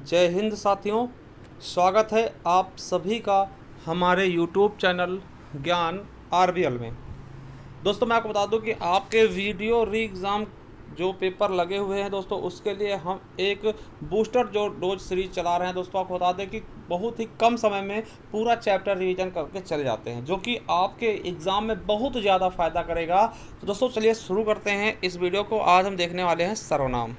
जय हिंद साथियों। स्वागत है आप सभी का हमारे YouTube चैनल ज्ञान आरबीएल में। दोस्तों मैं आपको बता दूं कि आपके वीडियो री एग्ज़ाम जो पेपर लगे हुए हैं दोस्तों, उसके लिए हम एक बूस्टर जो डोज सीरीज चला रहे हैं। दोस्तों आपको बता दें कि बहुत ही कम समय में पूरा चैप्टर रिवीजन करके चले जाते हैं, जो कि आपके एग्ज़ाम में बहुत ज़्यादा फ़ायदा करेगा। तो दोस्तों चलिए शुरू करते हैं इस वीडियो को। आज हम देखने वाले हैं सर्वनाम।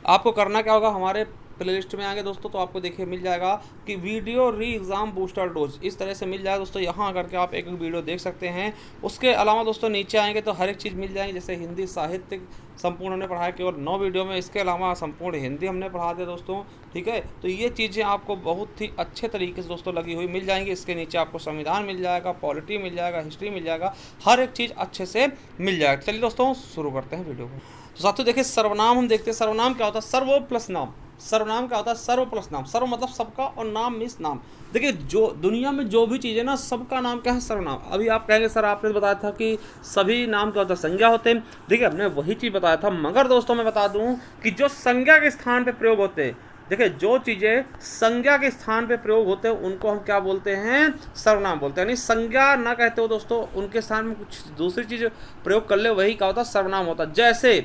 आपको करना क्या होगा, हमारे प्लेलिस्ट में आएंगे दोस्तों तो आपको देखिए मिल जाएगा कि वीडियो री एग्ज़ाम बूस्टर डोज इस तरह से मिल जाएगा दोस्तों। यहाँ आकर के आप एक एक वीडियो देख सकते हैं। उसके अलावा दोस्तों नीचे आएंगे तो हर एक चीज़ मिल जाएगी, जैसे हिंदी साहित्य संपूर्ण हमने पढ़ाया केवल 9 वीडियो में। इसके अलावा संपूर्ण हिंदी हमने पढ़ा दिया दोस्तों, ठीक है। तो ये चीज़ें आपको बहुत ही अच्छे तरीके से दोस्तों लगी हुई मिल जाएंगी। इसके नीचे आपको संविधान मिल जाएगा, पॉलिटी मिल जाएगा, हिस्ट्री मिल जाएगा, हर एक चीज़ अच्छे से मिल जाएगा। चलिए दोस्तों शुरू करते हैं वीडियो को। तो साथियों देखिए सर्वनाम हम देखते हैं। सर्वनाम क्या होता है? सर्व प्लस नाम। सर्वनाम क्या होता है? सर्व प्लस नाम। सर्व मतलब सबका और नाम मीन्स नाम। देखिए जो दुनिया में जो भी चीज़ है ना, सबका नाम क्या है? सर्वनाम। अभी आप कहेंगे सर आपने बताया था कि सभी नाम क्या होता है? संज्ञा होते हैं। देखिए हमने वही चीज़ बताया था, मगर दोस्तों मैं बता दूं कि जो संज्ञा के स्थान पे प्रयोग होते हैं, देखिए जो चीज़ें संज्ञा के स्थान पे प्रयोग होते हैं उनको हम क्या बोलते हैं? सर्वनाम बोलते हैं। यानी संज्ञा ना कहते हो दोस्तों, उनके स्थान में कुछ दूसरी चीज़ प्रयोग कर ले, वही क्या होता है? सर्वनाम होता है। जैसे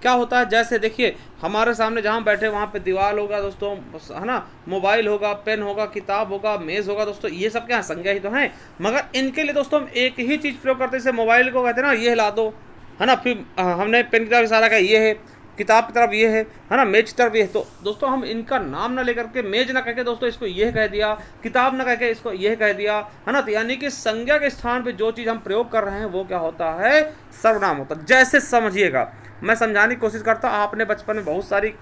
क्या होता है? जैसे देखिए हमारे सामने जहाँ बैठे वहाँ पे दीवार होगा दोस्तों, है ना, मोबाइल होगा, पेन होगा, किताब होगा, मेज़ होगा दोस्तों, ये सब क्या है? संज्ञा ही तो है। मगर इनके लिए दोस्तों हम एक ही चीज़ प्रयोग करते हैं। जैसे मोबाइल को कहते हैं ना ये हिला दो, है ना, फिर हमने पेन की तरफ इशारा किया ये है, किताब की तरफ ये है ना, मेज की तरफ ये है। तो दोस्तों हम इनका नाम ना लेकर के, मेज ना कह के दोस्तों इसको यह कह दिया, किताब ना कह के इसको यह कह दिया, है ना। तो यानी कि संज्ञा के स्थान पे जो चीज़ हम प्रयोग कर रहे हैं वो क्या होता है? सर्वनाम होता है। जैसे समझिएगा, मैं समझाने की कोशिश करता हूँ। आपने बचपन में बहुत सारी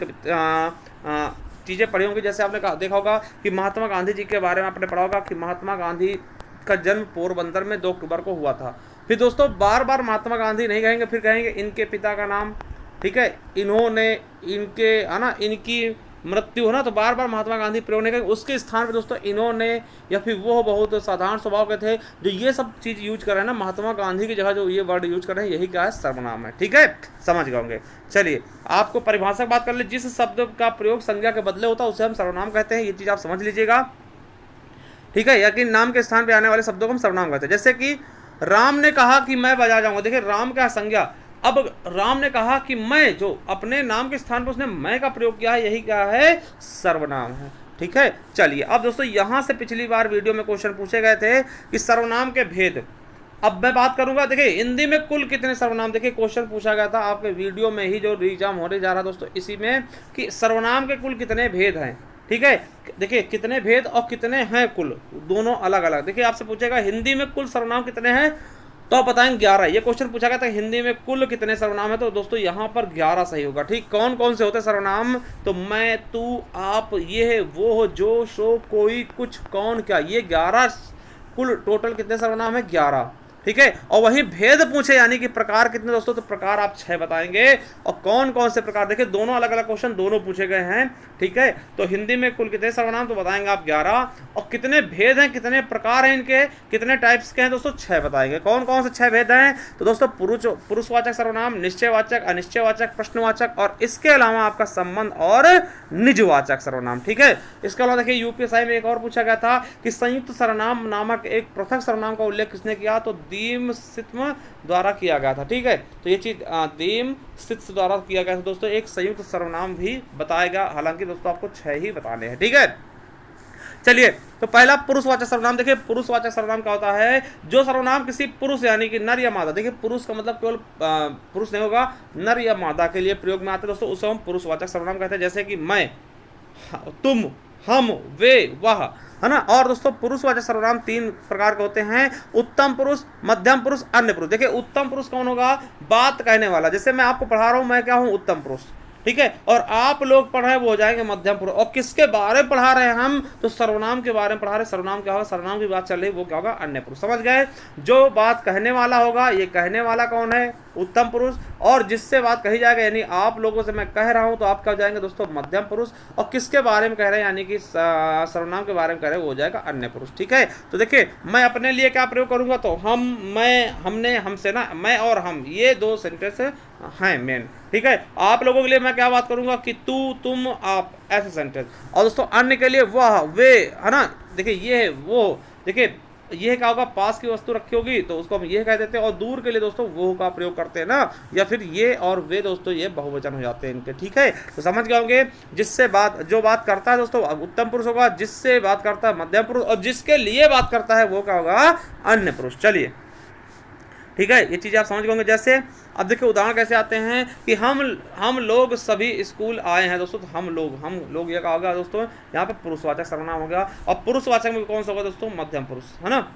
चीज़ें पढ़ी होंगी। जैसे आपने देखा होगा कि महात्मा गांधी जी के बारे में आपने पढ़ा होगा कि महात्मा गांधी का जन्म पोरबंदर में 2 अक्टूबर को हुआ था। फिर दोस्तों बार बार महात्मा गांधी नहीं कहेंगे, फिर कहेंगे इनके पिता का नाम, ठीक है, इन्होंने, इनके, है ना, इनकी मृत्यु, है ना। तो बार बार महात्मा गांधी प्रयोग नहीं करेंगे, उसके स्थान पे दोस्तों इन्होंने या फिर वो बहुत साधारण स्वभाव के थे जो ये सब चीज़ यूज कर रहे हैं ना, महात्मा गांधी की जगह जो ये वर्ड यूज कर रहे हैं, यही क्या है? सर्वनाम है, ठीक है। समझ गए होंगे। चलिए आपको परिभाषा बात कर ले। जिस शब्द का प्रयोग संज्ञा के बदले होता है उसे हम सर्वनाम कहते हैं। ये चीज़ आप समझ लीजिएगा, ठीक है। या कि नाम के स्थान पर आने वाले शब्दों को हम सर्वनाम कहते हैं। जैसे कि राम ने कहा कि मैं बाजार जाऊंगा। देखिए राम का संज्ञा, अब राम ने कहा कि मैं, जो अपने नाम के स्थान पर उसने मैं का प्रयोग किया है, यही क्या है? सर्वनाम है, ठीक है। चलिए अब दोस्तों यहाँ से पिछली बार वीडियो में क्वेश्चन पूछे गए थे कि सर्वनाम के भेद। अब मैं बात करूंगा, देखिए हिंदी में कुल कितने सर्वनाम। देखिए क्वेश्चन पूछा गया था आपके वीडियो में ही जो एग्जाम होने जा रहा दोस्तों, इसी में, कि सर्वनाम के कुल कितने भेद हैं, ठीक है। देखिए कितने भेद और कितने हैं कुल, दोनों अलग अलग। देखिए आपसे पूछेगा हिंदी में कुल सर्वनाम कितने हैं, तो आप बताएंगे 11। ये क्वेश्चन पूछा गया था हिंदी में कुल कितने सर्वनाम है, तो दोस्तों यहाँ पर 11 सही होगा, ठीक। कौन कौन से होते हैं सर्वनाम? तो मैं, तू, आप, ये है, वो हो, जो, सो, कोई, कुछ, कौन, क्या, ये 11 कुल टोटल कितने सर्वनाम है? 11, ठीक है। और वही भेद पूछे यानी कि प्रकार कितने दोस्तों, तो प्रकार आप 6 बताएंगे। और कौन कौन से प्रकार, देखिए दोनों अलग अलग क्वेश्चन दोनों पूछे गए हैं, ठीक है। तो हिंदी में कुल कितने सर्वनाम, तो बताएंगे आप 11। और कितने भेद हैं, कितने प्रकार हैं इनके, कितने टाइप्स के हैं दोस्तों, 6 बताएंगे। कौन कौन से 6 भेद हैं? तो दोस्तों पुरुषवाचक सर्वनाम, निश्चयवाचक, अनिश्चयवाचक, प्रश्नवाचक, और इसके अलावा आपका संबंध और निजवाचक सर्वनाम, ठीक है। इसके अलावा देखिए यूपीएसआई में एक और पूछा गया था कि संयुक्त सर्वनाम नामक एक पृथक सर्वनाम का उल्लेख किसने किया, तो दीम सित्म द्वारा किया गया था, ठीक है। तो ये चीज दीम सित्म द्वारा किया गया था दोस्तों। एक संयुक्त सर्वनाम भी बताएगा, हालांकि दोस्तों आपको 6 ही बताने हैं, ठीक है। चलिए तो पहला पुरुषवाचक सर्वनाम। देखिए पुरुषवाचक सर्वनाम क्या होता है? जो सर्वनाम किसी पुरुष यानी कि नर या मादा, देखिए पुरुष का मतलब केवल पुरुष नहीं होगा, नर या मादा के लिए प्रयोग में आते हैं दोस्तों, उसे हम पुरुषवाचक सर्वनाम कहते हैं। जैसे कि मैं, तुम, हम, वे, वह, है ना। और दोस्तों पुरुषवाचक सर्वनाम 3 प्रकार के होते हैं, उत्तम पुरुष, मध्यम पुरुष, अन्य पुरुष। देखिए उत्तम पुरुष कौन होगा? बात कहने वाला। जैसे मैं आपको पढ़ा रहा हूं, मैं क्या हूं? उत्तम पुरुष, ठीक है। और आप लोग पढ़ रहे हैं वो हो जाएंगे मध्यम पुरुष। और किसके बारे में पढ़ा रहे हैं हम? तो सर्वनाम के बारे में पढ़ा रहे हैं। सर्वनाम क्या होगा? सर्वनाम की बात चल रही है, वो क्या होगा? अन्य पुरुष। समझ गए? जो बात कहने वाला होगा, ये कहने वाला कौन है? उत्तम पुरुष, और जिससे बात कही जाएगा यानी आप लोगों से मैं कह रहा हूं तो आप क्या हो जाएंगे दोस्तों, मध्यम पुरुष, और किसके बारे में कह रहे हैं यानी कि सर्वनाम के बारे में कह रहे हैं वो हो जाएगा अन्य पुरुष। ठीक है, तो देखिए मैं अपने लिए क्या प्रयोग करूंगा, तो हम, मैं, हमने, हमसे ना, मैं और हम, ये दो सेंटेंस हैं मेन। ठीक है, आप लोगों के लिए मैं क्या बात करूंगा कि तू, तुम, आप, ऐसे सेंटेंस। और दोस्तों अन्य के लिए वह, वे, है ना, देखिए ये है वो, देखिए यह क्या होगा, पास की वस्तु रखी होगी तो उसको हम यह कह देते हैं, और दूर के लिए दोस्तों वो का प्रयोग करते हैं ना, या फिर ये और वे दोस्तों ये बहुवचन हो जाते हैं इनके। ठीक है, तो समझ गए होंगे, जिससे बात, जो बात करता है दोस्तों उत्तम पुरुष होगा, जिससे बात करता है मध्यम पुरुष, और जिसके लिए बात करता है वो क्या होगा, अन्य पुरुष। चलिए ठीक है, ये चीज़ आप समझ गए। जैसे अब देखिए उदाहरण कैसे आते हैं कि हम लोग सभी स्कूल आए हैं दोस्तों, तो हम लोग ये कहा होगा दोस्तों, यहाँ पे पुरुषवाचक सर्वनाम हो गया, और पुरुषवाचक में कौन सा होगा दोस्तों, मध्यम पुरुष, है ना।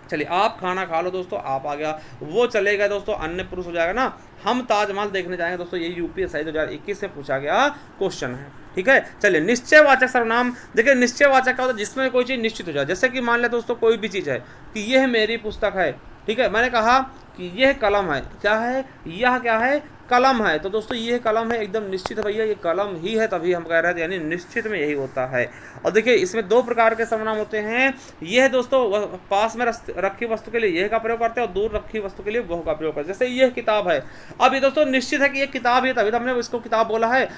चलिए आप खाना खा लो दोस्तों, आप आ गया, वो चले गए दोस्तों, अन्य पुरुष हो जाएगा ना। हम ताजमहल देखने जाएंगे दोस्तों, ये यूपीएससी 2021 में पूछा गया क्वेश्चन है। ठीक है, चलिए निश्चयवाचक सर्वनाम, देखिए निश्चयवाचक का होता है जिसमें कोई चीज़ निश्चित हो जाए, जैसे कि मान लें दोस्तों कोई भी चीज़ है कि यह मेरी पुस्तक है। ठीक है, मैंने कहा कि यह कलम है, क्या है, यह क्या है, कलम है, तो दोस्तों ये कलम है, एकदम निश्चित है भैया ये कलम ही है, तभी हम कह रहे थे, यानी निश्चित में यही होता है। और देखिए इसमें दो प्रकार के सर्वनाम होते हैं, यह दोस्तों पास में रखी वस्तु के लिए यह का प्रयोग करते हैं, और दूर रखी वस्तु के लिए वह का प्रयोग करते हैं। जैसे यह किताब है, अब ये दोस्तों निश्चित है कि ये किताब है, तभी तो हमने इसको किताब बोला है।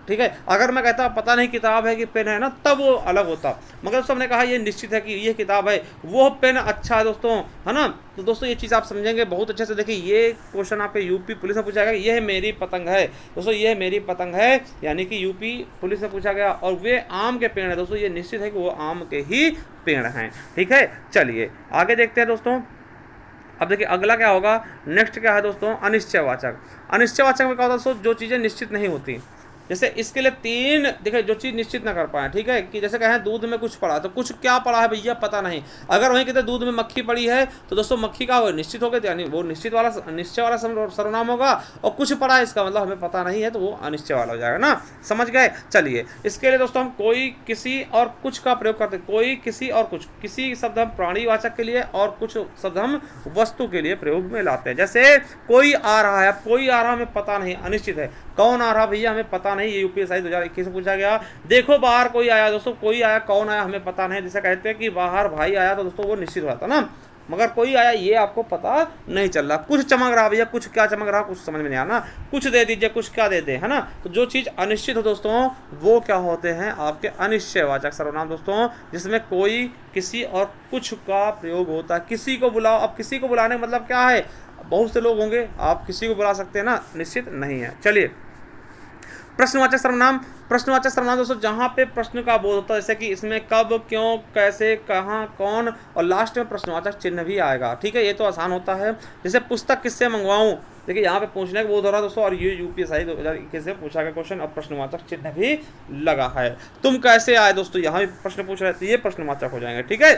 ठीक है, अगर मैं कहता पता नहीं किताब है कि पेन है ना, तब वो अलग होता, मगर दोस्तों हमने कहा ये निश्चित है कि ये किताब है, वो पेन अच्छा है दोस्तों, है ना। तो दोस्तों ये चीज़ आप समझेंगे बहुत अच्छे से। देखिए ये क्वेश्चन आपके यूपी पुलिस में पूछा गया, ये मेरी पतंग है दोस्तों, ये मेरी पतंग है, यानी कि यूपी पुलिस में पूछा गया। और वे आम के पेड़ है दोस्तों, ये निश्चित है कि वो आम के ही पेड़ हैं। ठीक है, चलिए आगे देखते हैं दोस्तों। अब देखिए अगला क्या होगा, नेक्स्ट क्या है दोस्तों, अनिश्चयवाचक। अनिश्चयवाचक में क्या होता है दोस्तों, जो चीज़ें निश्चित नहीं होती, जैसे इसके लिए तीन, देखिए जो चीज़ निश्चित ना कर पाए। ठीक है, कि जैसे कहें दूध में कुछ पड़ा, तो कुछ क्या पड़ा है भैया पता नहीं, अगर वहीं कहते दूध में मक्खी पड़ी है तो दोस्तों मक्खी का वो निश्चित हो गया, यानी वो निश्चित वाला सर्वनाम होगा, और कुछ पड़ा है इसका मतलब हमें पता नहीं है, तो वो अनिश्चय वाला हो जाएगा ना। समझ गए। चलिए इसके लिए दोस्तों हम कोई, किसी और कुछ का प्रयोग करते हैं, कोई, किसी और कुछ। किसी शब्द हम प्राणीवाचक के लिए और कुछ शब्द हम वस्तु के लिए प्रयोग में लाते हैं। जैसे कोई आ रहा है, कोई आ रहा हमें पता नहीं, अनिश्चित है। कौन आ रहा भैया हमें पता नहीं, ये यूपीएससी 2021 में पूछा गया। देखो बाहर कोई आया दोस्तों, कोई आया, कौन आया हमें पता नहीं। जैसे कहते हैं कि बाहर भाई आया, तो दोस्तों वो निश्चित हो जाता ना, मगर कोई आया ये आपको पता नहीं चल रहा। कुछ चमक रहा भैया, कुछ क्या चमक रहा कुछ समझ में नहीं आना, कुछ दे दीजिए, कुछ क्या दे दे, है ना। तो जो चीज़ अनिश्चित हो दोस्तों वो क्या होते हैं, आपके अनिश्चयवाचक सर्वनाम दोस्तों, जिसमें कोई, किसी और कुछ का प्रयोग होता है। किसी को बुलाओ, अब किसी को बुलाने का मतलब क्या है, बहुत से लोग होंगे, आप किसी को बुला सकते हैं ना, निश्चित नहीं है। चलिए प्रश्नवाचक सर्वनाम। प्रश्नवाचक सर्वनाम दोस्तों जहाँ पे प्रश्न का बोध होता है, जैसे कि इसमें कब, क्यों, कैसे, कहाँ, कौन, और लास्ट में प्रश्नवाचक चिन्ह भी आएगा। ठीक है, ये तो आसान होता है। जैसे पुस्तक किससे मंगवाऊँ, देखिए यहाँ पे पूछने का बोध हो रहा है दोस्तों, और ये यूपीएससी 2021 से पूछा गया क्वेश्चन, और प्रश्नवाचक चिन्ह भी लगा है। तुम कैसे आए दोस्तों, यहाँ भी प्रश्न पूछ रहे थे, ये प्रश्नवाचक हो जाएंगे। ठीक है,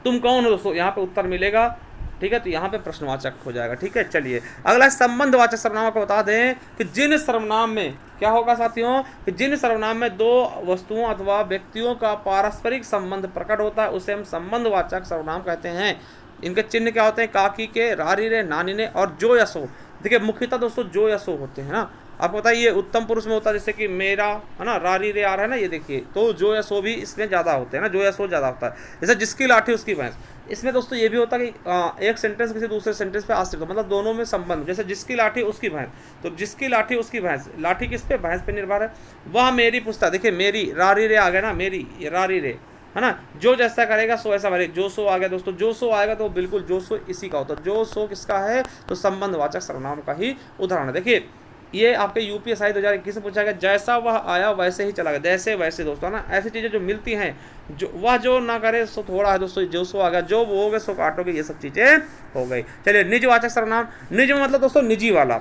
तुम कौन हो दोस्तों, यहाँ पे उत्तर मिलेगा। ठीक है, तो यहाँ पे प्रश्नवाचक हो जाएगा। ठीक है, चलिए अगला संबंधवाचक सर्वनाम को बता दें कि जिन सर्वनाम में क्या होगा साथियों, कि जिन सर्वनाम में दो वस्तुओं अथवा व्यक्तियों का पारस्परिक संबंध प्रकट होता है उसे हम संबंधवाचक सर्वनाम कहते हैं। इनके चिन्ह क्या होते हैं, काकी के, रारी रे, नानी ने, और जो यसो। देखिए मुख्यतः दोस्तों जो यसो होते हैं ना, आपको पता है ये उत्तम पुरुष में होता है, जैसे कि मेरा, है ना, रारी रे आ रहा है ना, ये देखिए, तो जो या सो भी इसमें ज़्यादा होते हैं ना, जो या सो ज़्यादा होता है। जैसे जिसकी लाठी उसकी भैंस, इसमें दोस्तों ये भी होता है कि एक सेंटेंस किसी दूसरे सेंटेंस पे आश्रित हो, मतलब दोनों में संबंध। जैसे जिसकी लाठी उसकी भैंस, तो जिसकी लाठी उसकी भैंस, लाठी किस पे, भैंस पे निर्भर है। वह मेरी पुस्तक, देखिए मेरी, रारी रे आ गया ना, मेरी, रारी रे, है ना। जो जैसा करेगा सो ऐसा भरे, जो सो आ गया दोस्तों, जो सो आएगा तो बिल्कुल जो सो इसी का होता है। जो सो किसका है, तो संबंधवाचक सर्वनाम का ही उदाहरण है। देखिए ये आपके यूपीएससी 2021 से पूछा गया, जैसा वह आया वैसे ही चला गया, जैसे वैसे दोस्तों ना, ऐसी चीज़ें जो मिलती हैं, जो वह जो ना करे सो थोड़ा है दोस्तों, जो सो आ गया, जो बोओगे सो काटोगे, ये सब चीज़ें हो गई। चलिए निजवाचक सर्वनाम। निज मतलब दोस्तों निजी वाला,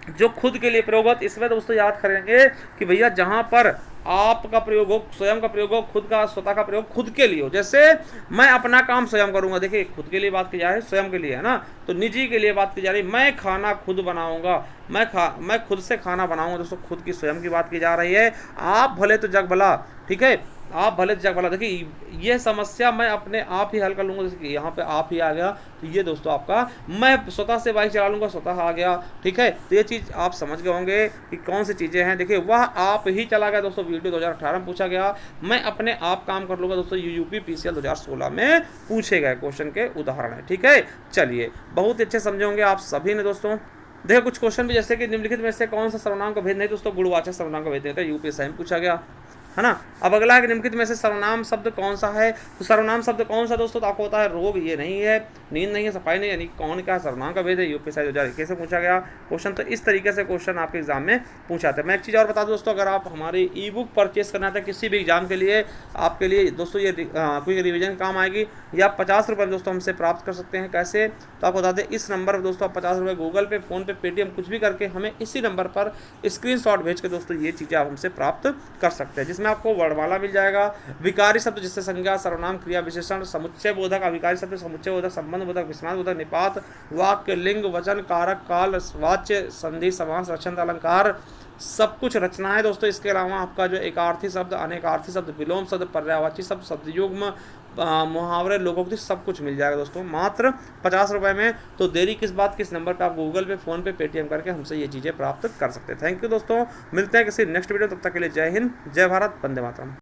जो खुद के लिए प्रयोग होता है। इसमें दोस्तों याद करेंगे कि भैया जहाँ पर आपका प्रयोग हो, स्वयं का प्रयोग हो, खुद का, स्वतः का प्रयोग खुद के लिए हो। जैसे मैं अपना काम स्वयं करूंगा, देखिए खुद के लिए बात की जा रही है, स्वयं के लिए, है ना। तो निजी के लिए बात की जा रही है, मैं खाना खुद बनाऊंगा, मैं खुद से खाना बनाऊंगा दोस्तों, खुद की, स्वयं की बात की जा रही है। आप भले तो जग भला, ठीक है, आप भले जग भला। देखिए ये समस्या मैं अपने आप ही हल कर लूँगा। जैसे कि यहाँ पे आप ही आ गया, तो ये दोस्तों आपका, मैं स्वतः से बाइक चला लूँगा, स्वतः आ गया। ठीक है, तो ये चीज़ आप समझ गए होंगे कि कौन सी चीज़ें हैं। देखिए वह आप ही चला गया दोस्तों, वीडियो 2018 में पूछा गया, मैं अपने आप काम कर लूँगा दोस्तों, यूपी PCL 2016 में पूछे गए क्वेश्चन के उदाहरण है। ठीक है, चलिए बहुत अच्छे समझे होंगे आप सभी ने दोस्तों। देखो कुछ क्वेश्चन भी, जैसे कि निम्नलिखित में से कौन सा सर्वनाम का भेद नहीं दोस्तों, गुणवाचक सर्वनाम का भेद देता है, UPSI में पूछा गया है ना। अब अगला है कि निम्नलिखित में से सर्वनाम शब्द कौन सा है, तो सर्वनाम शब्द कौन सा दोस्तों, तो आपको होता है रोग, ये नहीं है, नींद नहीं है, सफाई नहीं, यानी कौन क्या सर्वनाम का भेद है, UPSI 2021 से पूछा गया क्वेश्चन। तो इस तरीके से क्वेश्चन आपके एग्जाम में पूछा था। मैं एक चीज़ और बता दूं दोस्तों, अगर आप हमारी ई बुक परचेस करना था किसी भी एग्जाम के लिए, आपके लिए दोस्तों ये कोई रिविजन काम आएगी, या 50 रुपये दोस्तों हमसे प्राप्त कर सकते हैं। कैसे, तो आपको बता दें, इस नंबर पर दोस्तों आप 50 रुपये गूगल पे, फोन पे, पेटीएम कुछ भी करके हमें इसी नंबर पर स्क्रीनशॉट भेज के दोस्तों ये चीज़ें आप हमसे प्राप्त कर सकते हैं, जिसमें आपको वर्णमाला मिल जाएगा, विकारी शब्द जिससे संज्ञा, सर्वनाम, क्रिया विशेषण, समुच्चय बोधक, अविकारी शब्द, समुच्चय बोधक, संबंध बोधक, विस्माद बोधक, निपात, वाक्य, लिंग, वचन, कारक, काल, वाच्य, संधि, समास, रचना, अलंकार, सब कुछ रचना है दोस्तों। इसके अलावा आपका जो एकार्थी शब्द, अनेकार्थी शब्द, विलोम शब्द, पर्यायवाची शब्द, शब्दयुग्म, मुहावरे, लोकोक्ति, सब कुछ मिल जाएगा दोस्तों मात्र 50 रुपये में। तो देरी किस बात, किस नंबर पर आप गूगल पे, फोन पे, पेटीएम करके हमसे ये चीज़ें प्राप्त कर सकते हैं। थैंक यू दोस्तों, मिलते हैं किसी नेक्स्ट वीडियो, तब तक के लिए जय हिंद, जय भारत, वंदे मातरम।